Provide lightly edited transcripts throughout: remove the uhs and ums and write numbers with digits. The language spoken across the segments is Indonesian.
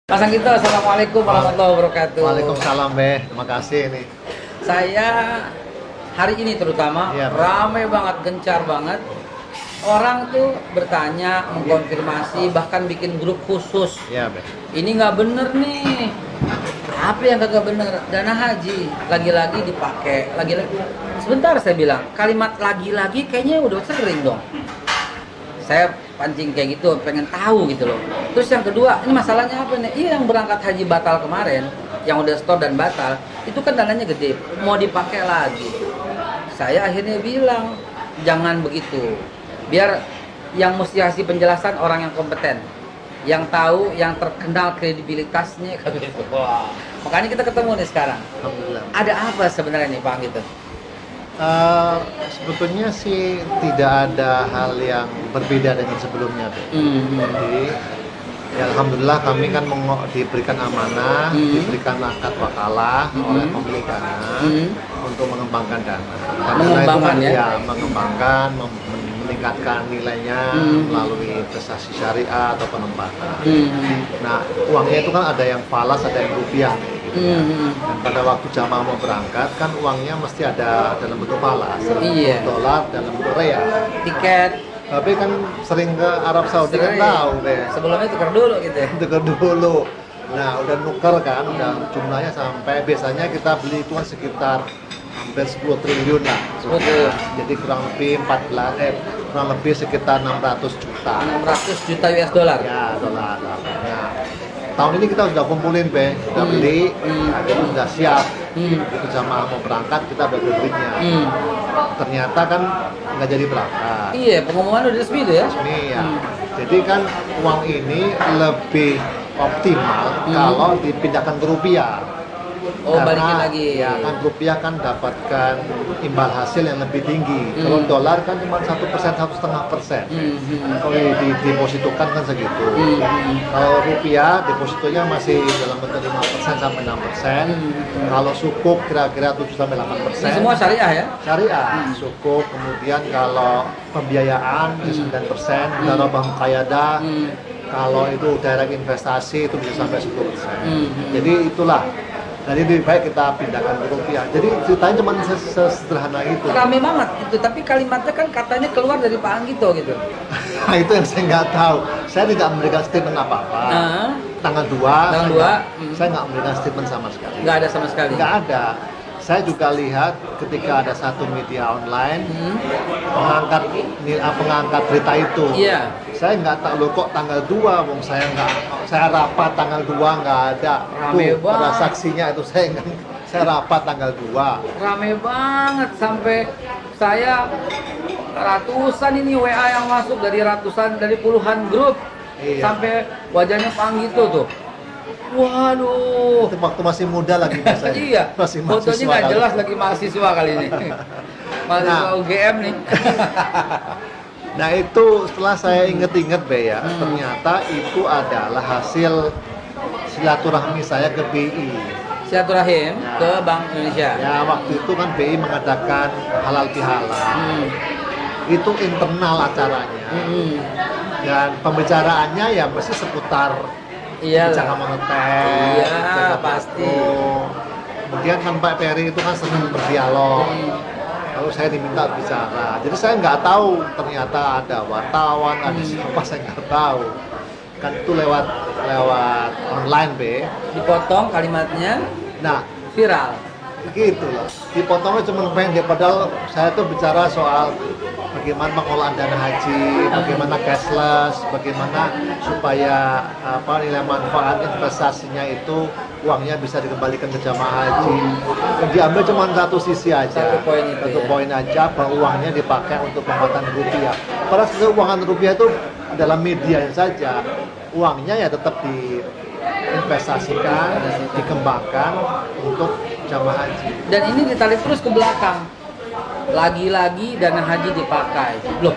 Mas Anggito, Assalamualaikum warahmatullahi wabarakatuh. Waalaikumsalam, terima kasih nih. Saya hari ini terutama Iya, Beh. ramai banget, gencar banget. Orang tuh bertanya, mengkonfirmasi, bahkan bikin grup khusus. Iya, Ini nggak bener nih. Apa yang kagak bener? Dana haji lagi-lagi dipakai, lagi-lagi. Sebentar saya bilang, kalimat lagi-lagi kayaknya udah sering dong. Saya pancing kayak gitu, pengen tahu gitu loh. Terus yang kedua, ini masalahnya apa nih? Iya, yang berangkat haji batal kemarin, yang udah store dan batal, itu kan dananya gede, mau dipakai lagi. Saya akhirnya bilang, jangan begitu. Biar yang mesti kasih penjelasan orang yang kompeten, yang tahu, yang terkenal kredibilitasnya kayak gitu. Wah. Makanya kita ketemu nih sekarang. Alhamdulillah. Ada apa sebenarnya nih Pak gitu? Sebetulnya sih tidak ada hal yang berbeda dengan sebelumnya, Beh. Jadi, ya alhamdulillah kami kan diberikan amanah, diberikan akad wakalah oleh pemilik dana untuk mengembangkan dana. Dan Mengembangkan dana itu ya? kan, mengembangkan, meningkatkan nilainya melalui investasi syariah atau penempatan. Nah, uangnya itu kan ada yang falas, ada yang rupiah. Gitu ya. Dan pada waktu jamaah mau berangkat kan uangnya mesti ada dalam bentuk falas, Iya. dolar, dalam bentuk real. Tiket Tapi kan sering ke Arab Saudi kan sering. tahu deh. Sebelumnya tukar dulu gitu ya. Tukar dulu. Nah, udah nuker kan, udah jumlahnya sampai biasanya kita beli itu kan sekitar hampir 10 triliun lah. 10 triliun. Jadi kurang lebih sekitar 600 juta. 600 juta US dollar. Ya, dolar. Nah, tahun ini kita sudah kumpulin, udah beli, kita sudah siap. Itu jamaah mau berangkat, kita udah beli duitnya. Ternyata kan nggak jadi berangkat. Iya, pengumuman udah resmi tuh ya. Ini ya. Jadi kan uang ini lebih optimal kalau dipindahkan ke rupiah. Oh, balikin lagi. Ya kan rupiah kan dapatkan imbal hasil yang lebih tinggi. Kalau dolar kan cuma 1%, 1,5%. Kalau didepositokan kan segitu. Kalau rupiah depositonya masih dalam bentuk 5% sampai 6%. Kalau sukuk kira-kira 7 sampai Ini 8%. semua syariah ya? Syariah, sukuk, kemudian kalau pembiayaan 9%, darabah muqayyadah, kalau itu direct investasi itu bisa sampai 10%. Jadi itulah. Jadi lebih baik kita pindahkan ke rupiah. Jadi ceritanya cuma sesederhana itu. Rame banget itu, tapi kalimatnya kan katanya keluar dari Pak Anggito gitu. Nah, itu yang saya nggak tahu. Saya tidak memberikan statement apa-apa. Nah, Tanggal 2, Tanggal 2, saya nggak memberikan statement sama sekali. nggak ada sama sekali. Nggak ada. Saya juga lihat ketika ada satu media online pengangkat berita itu. Iya. Saya nggak tahu loh kok tanggal 2, wong saya rapat tanggal 2 nggak ada. Rame Tuh, pada banget. saksinya itu saya rapat tanggal 2. Rame banget sampai saya ratusan ini WA yang masuk dari puluhan grup. Iya. Sampai wajahnya Pak Anggito tuh. Waduh. Itu waktu masih muda lagi biasanya. Iya, Masih fotonya mahasiswa nggak kali. jelas lagi mahasiswa kali ini. Mahasiswa Nah. UGM nih. Nah itu setelah saya inget-inget ya, ternyata itu adalah hasil silaturahmi saya ke BI. Silaturahim Ya. ke Bank Indonesia. Ya waktu itu kan BI mengadakan halal bihalal. Itu internal acaranya. Dan pembicaraannya ya mesti seputar Iya. bicara moneter. Iya, bicara pasti. makro. Kemudian kan Pak Peri itu kan senang berdialog. Lalu saya diminta bicara. Jadi saya nggak tahu ternyata ada wartawan, ada siapa saya nggak tahu. Kan itu lewat online Dipotong kalimatnya, Nah viral. gitu loh. Dipotongnya cuma pendek. Padahal saya tuh bicara soal bagaimana pengelolaan dana haji, bagaimana cashless, bagaimana supaya nilai manfaat investasinya itu uangnya bisa dikembalikan ke jamaah haji. Diambil cuma satu sisi aja, Satu poin itu satu ya. poin aja bahwa uangnya dipakai untuk penguatan rupiah. Padahal keuangan rupiah itu dalam media saja, uangnya ya tetap diinvestasikan, dikembangkan untuk jamaah haji. Dan ini ditarik terus ke belakang. Lagi-lagi dana haji dipakai. Loh,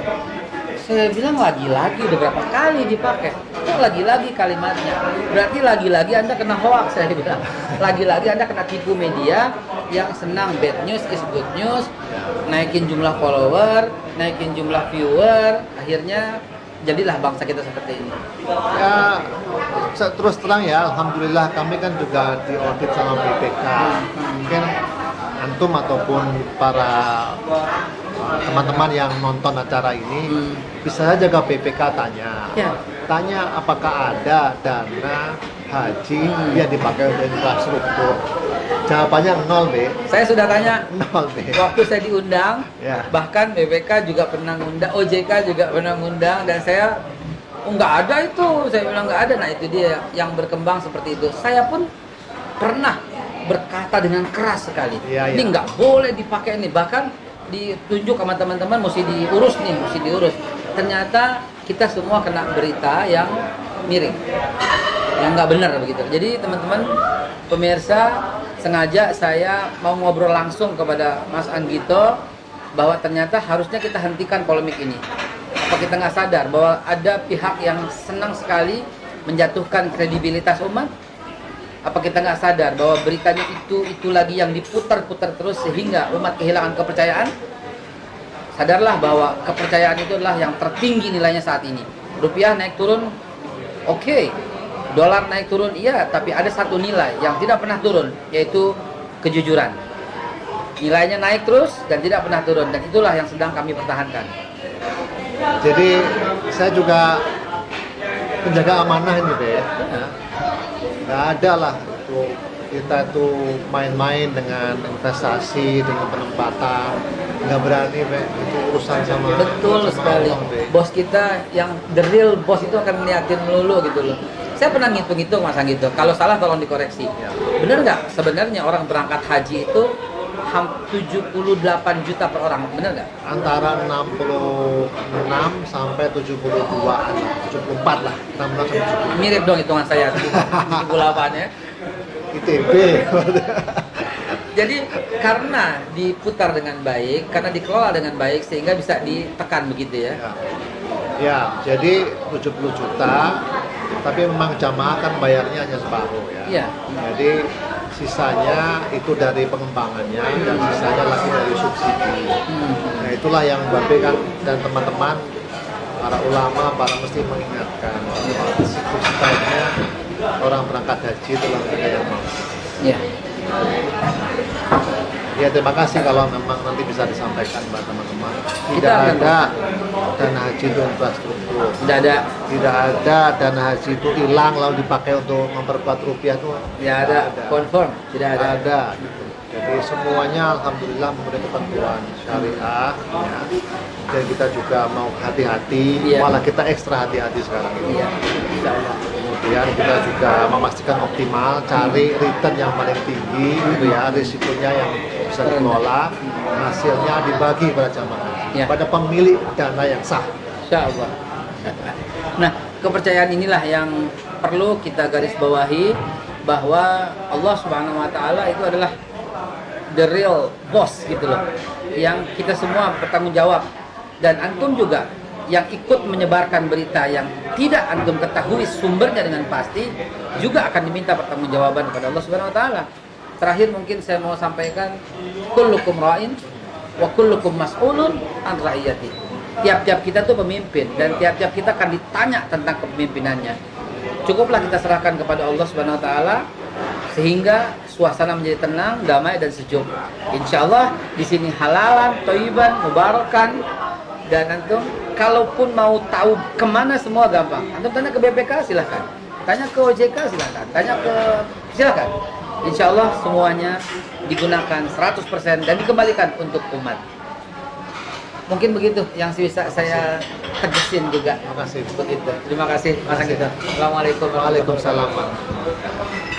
saya bilang lagi-lagi udah berapa kali dipakai? Kok lagi-lagi kalimatnya? Berarti lagi-lagi Anda kena hoax, saya bilang. Lagi-lagi Anda kena tipu media yang senang bad news is good news, naikin jumlah follower, naikin jumlah viewer, akhirnya jadilah bangsa kita seperti ini. Ya, terus terang ya, alhamdulillah kami kan juga diaudit sama BPK. Mungkin antum ataupun para teman-teman yang nonton acara ini bisa saja ke BPK tanya apakah ada dana haji yang dipakai untuk infrastruktur. Jawabannya 0, B. Saya sudah tanya 0, B. waktu saya diundang, Ya. bahkan BPK juga pernah ngundang, OJK juga pernah ngundang, dan saya nggak ada itu, saya bilang nggak ada. Nah itu dia yang berkembang seperti itu. Saya pun pernah berkata dengan keras sekali, Iya, ini iya. nggak boleh dipakai ini, bahkan ditunjuk sama teman-teman mesti diurus nih, mesti diurus. Ternyata kita semua kena berita yang miring, yang nggak benar begitu. Jadi teman-teman pemirsa, sengaja saya mau ngobrol langsung kepada Mas Anggito bahwa ternyata harusnya kita hentikan polemik ini. Apa kita nggak sadar bahwa ada pihak yang senang sekali menjatuhkan kredibilitas umat? Apa kita nggak sadar bahwa beritanya itu lagi yang diputar-putar terus sehingga umat kehilangan kepercayaan? Sadarlah bahwa kepercayaan itu adalah yang tertinggi nilainya saat ini. Rupiah naik turun, oke. Dolar naik turun, iya. Tapi ada satu nilai yang tidak pernah turun, yaitu kejujuran. Nilainya naik terus dan tidak pernah turun. Dan itulah yang sedang kami pertahankan. Jadi saya juga penjaga amanah ini, Be. Ya. Nggak ada lah itu kita tuh main-main dengan investasi, dengan penempatan. Nggak berani, Be. Itu urusan sama Betul sama sekali. Allah, Be. Bos kita yang the real bos itu akan ngeliatin melulu gitu loh. Saya pernah ngitung-ngitung Mas Anggito. Kalau salah tolong dikoreksi. Ya. Bener nggak sebenarnya orang berangkat haji itu 78 juta per orang, bener nggak? Antara 66 sampai 72-an, 74 lah, 16 sampai 70. Mirip dong hitungan saya 78 ya. ITB. Jadi karena diputar dengan baik, karena dikelola dengan baik sehingga bisa ditekan begitu ya. Ya, jadi 70 juta, tapi memang jamaah kan bayarnya hanya separuh ya. Iya. Jadi sisanya itu dari pengembangannya dan sisanya lagi dari subsidi. Nah itulah yang Babe kan dan teman-teman para ulama, para mesti mengingatkan bahwa sebaiknya orang berangkat haji itulah mereka yang mampu. Iya. Ya terima kasih kalau memang nanti bisa disampaikan buat teman-teman. Kita Tidak akan ada dana haji itu infrastruktur. Tidak ada. Tidak ada dana haji itu hilang lalu dipakai untuk memperkuat rupiah itu. Tidak ada. Confirm. Tidak ada. Ada. Gitu. Jadi semuanya alhamdulillah memberi ketentuan syariah. Ya. Dan kita juga mau hati-hati. Iya. Malah kita ekstra hati-hati sekarang ini. Iya. Insya Allah. Kemudian kita juga memastikan optimal, cari return yang paling tinggi, gitu ya, risikonya yang bisa dikelola, hasilnya dibagi pada jamaah, Ya. pada pemilik dana yang sah. Insya Allah. Nah, kepercayaan inilah yang perlu kita garis bawahi bahwa Allah Subhanahu wa taala itu adalah the real boss gitu loh. Yang kita semua bertanggung jawab dan antum juga yang ikut menyebarkan berita yang tidak antum ketahui sumbernya dengan pasti juga akan diminta pertanggungjawaban kepada Allah Subhanahu wa taala. Terakhir mungkin saya mau sampaikan kullukum ra'in wa kullukum mas'ulun an ra'iyati. Tiap-tiap kita tuh pemimpin dan tiap-tiap kita akan ditanya tentang kepemimpinannya. Cukuplah kita serahkan kepada Allah Subhanahu wa taala sehingga suasana menjadi tenang, damai dan sejuk. Insyaallah di sini halalan, thayyiban, mubarakan. Dan antum kalaupun mau tahu kemana semua gampang. Antum tanya ke BPK silahkan, tanya ke OJK silahkan, tanya ke silahkan. Insya Allah semuanya digunakan 100% dan dikembalikan untuk umat. Mungkin begitu yang bisa saya tegesin juga. Terima kasih. Begitu. Terima kasih Mas Anggito. Assalamualaikum warahmatullahi wabarakatuh. Waalaikumsalam.